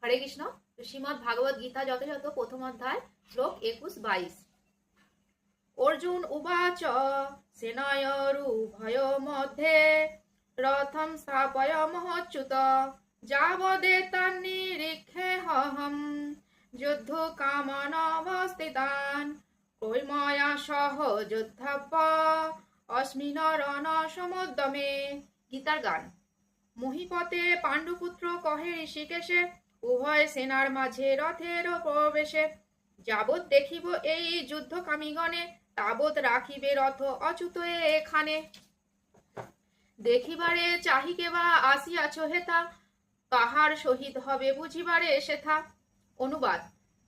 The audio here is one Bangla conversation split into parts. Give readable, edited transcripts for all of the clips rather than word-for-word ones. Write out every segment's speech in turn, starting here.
হরে কৃষ্ণ। শ্রীমদ্ ভাগবত গীতা যথাযথ প্রথম অধ্যায় শ্লোক 21-22। অর্জুন উবাচ সেনায়োরুভয় মধ্যে রথম স্থাপয়ামহচ্যুত যাবদেতান্নিরীক্ষেহম যুদ্ধ কামানবস্থিতান কৈময়া সহ যুদ্ধব্য অস্মিন রণসমুদ্যমে। গীতার গান। মহিপতে পাণ্ডুপুত্র কহে ঋষিকেশে উভয় সেনার মাঝে রথের প্রবেশে। যাবৎ দেখিব এই যুদ্ধকামিগণে তাবৎ রাখিবে রথ অচ্যুত এখানে। দেখিবারে চাহিকে বা আসিয়াছ হেথা কাহার সহিত হবে বুঝিবারে সেথা। অনুবাদ।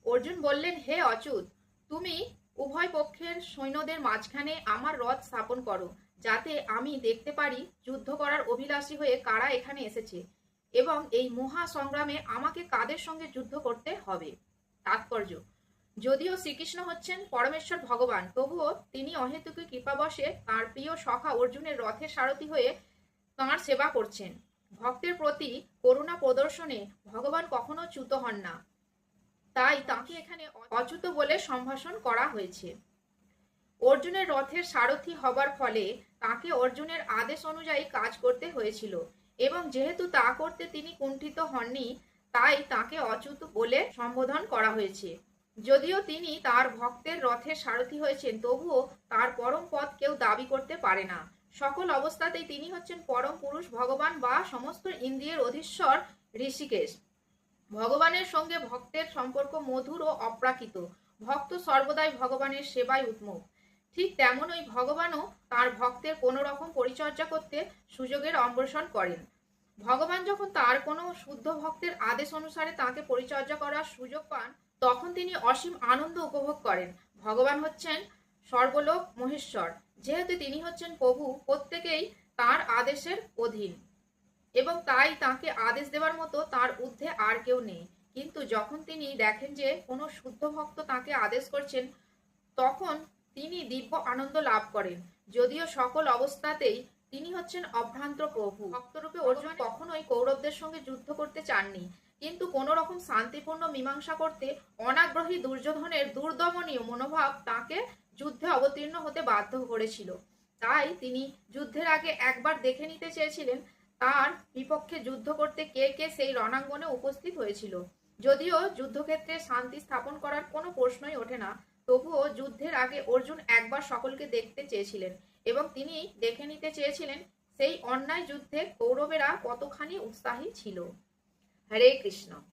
অর্জুন বললেন, হে অচ্যুত, তুমি উভয় পক্ষের সৈন্যদের মাঝখানে আমার রথ স্থাপন করো, যাতে আমি দেখতে পারি যুদ্ধ করার অভিলাষী হয়ে কারা এখানে এসেছে এবং এই মহা সংগ্রামে আমাকে কাদের সঙ্গে যুদ্ধ করতে হবে। তাৎপর্য: যদিও শ্রীকৃষ্ণ হচ্ছেন পরমেশ্বর ভগবান, তবুও তিনি অহেতুকী কৃপাবশে তাঁর প্রিয় সখা অর্জুনের রথের সারথি হয়ে তাঁর সেবা করছেন। ভক্তের প্রতি করুণা প্রদর্শনে ভগবান কখনো চ্যুত হন না, তাই তাঁকে এখানে অচ্যুত বলে সম্ভাষণ করা হয়েছে। অর্জুনের রথের সারথি হবার ফলে তাঁকে অর্জুনের আদেশ অনুযায়ী কাজ করতে হয়েছিল এবং যেহেতু তা করতে তিনি কুণ্ঠিত হননি, তাই তাঁকে অচ্যুত বলে সম্বোধন করা হয়েছে। যদিও তিনি তার ভক্তের রথের সারথি হয়েছেন, তবুও তার পরম পদ কেউ দাবি করতে পারে না। সকল অবস্থাতেই তিনি হচ্ছেন পরম পুরুষ ভগবান বা সমস্ত ইন্দ্রিয়ের অধীশ্বর ঋষিকেশ। ভগবানের সঙ্গে ভক্তের সম্পর্ক মধুর ও অপ্রাকৃত। ভক্ত সর্বদাই ভগবানের সেবায় উন্মুখ। ঠিক তেমনই ভগবানও তার ভক্তের কোনো রকম পরিচর্যা করতে সুযোগের অন্বেষণ করেন। ভগবান যখন তার কোনো শুদ্ধ ভক্তের আদেশ অনুসারে তাকে পরিচর্যা করার সুযোগ পান, তখন তিনি অসীম আনন্দ উপভোগ করেন। ভগবান হচ্ছেন সর্বলোক মহেশ্বর। যেহেতু তিনি হচ্ছেন প্রভু, প্রত্যেকেই তার আদেশের অধীন এবং তাই তাকে আদেশ দেওয়ার মতো তার ঊর্ধ্বে আর কেউ নেই। কিন্তু যখন তিনি দেখেন যে কোনো শুদ্ধ ভক্ত তাকে আদেশ করছেন, তখন তিনি দিব্য আনন্দ লাভ করেন। যদিও সকল অবস্থাতেই তিনি হচ্ছেন অভ্রান্ত প্রভু। ভক্তরূপে অর্জুন কখনোই কৌরবদের সঙ্গে যুদ্ধ করতে চাননি, কিন্তু কোন রকম শান্তিপূর্ণ মীমাংসা করতে অনাগ্রহী দুর্যোধনের দুর্দমনীয় মনোভাব তাকে যুদ্ধে অবতীর্ণ হতে বাধ্য করেছিল। তাই তিনি যুদ্ধের আগে একবার দেখে নিতে চেয়েছিলেন তার বিপক্ষে যুদ্ধ করতে কে কে সেই রণাঙ্গনে উপস্থিত হয়েছিল। যদিও যুদ্ধক্ষেত্রে শান্তি স্থাপন করার কোনো প্রশ্নই ওঠে না, তবুও যুদ্ধের আগে অর্জুন একবার সকলকে দেখতে চেয়েছিলেন এবং তিনি দেখে নিতে চেয়েছিলেন সেই অন্যায় যুদ্ধে কৌরবেরা কতখানি উৎসাহী ছিল। হরে কৃষ্ণ।